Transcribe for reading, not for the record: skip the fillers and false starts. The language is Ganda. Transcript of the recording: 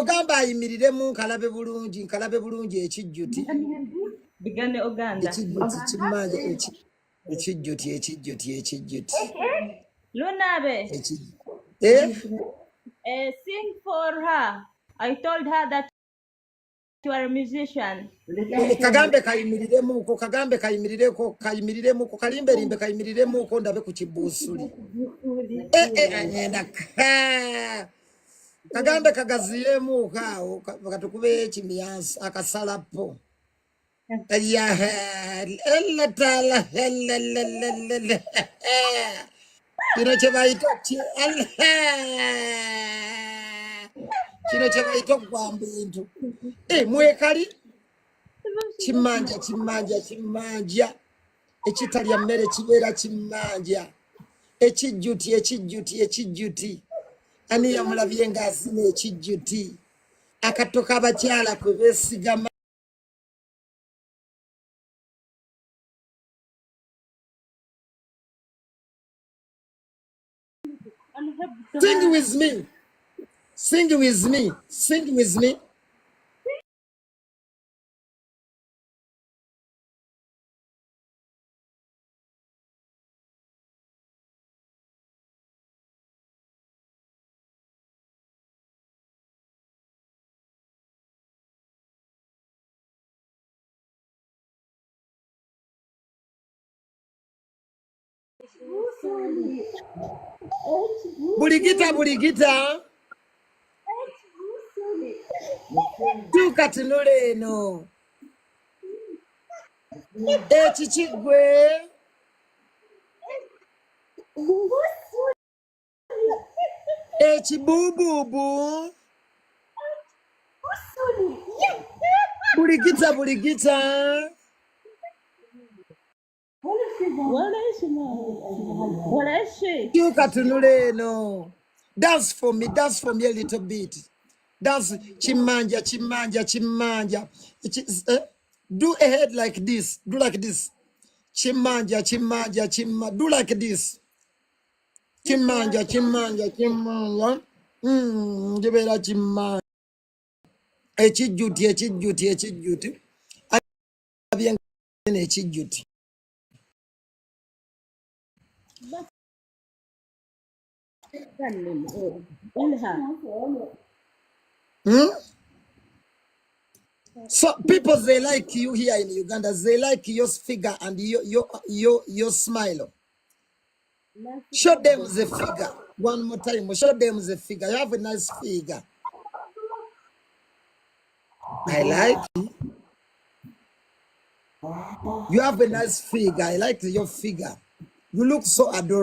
ogamba ayimiriremu nkalabe bulungi ekijjuti. Bigane Uganda. Ekijjuti. Lunabe. Sing for her. I told her that you are a musician. Kagambe kayimiriremuko, kalimbe kayimiriremuko ndabe ku kibusuli. Anyenda. Kagambe kagaziremu kaawo katukube ekimyansi akasalapo. Kino kye bayita okugwa bintu. Mwekali kimanja ekitalya mmere kibeera kimanja. Ekijjuti ani yamulabye ng'azina ekijjuti. Akato k'abakyala kwe beesigama. Sing with me. Buligita. Tukatunule eno. Ekikigwe. Ekibububu. Buligita. What is she? Tukatunule eno. Dance for me a little bit. Dance chimanja. Do a head like this. Do like this. Chimanja. Do like this. Chimanja. Gibera chimanja. Ekijjuti. Abyen ekijjuti. So people, they like you here in Uganda. They like your figure and your smile. Show them the figure one more time. Show them the figure. You have a nice figure. I like it. You have a nice figure. I like your figure. You look so adorable.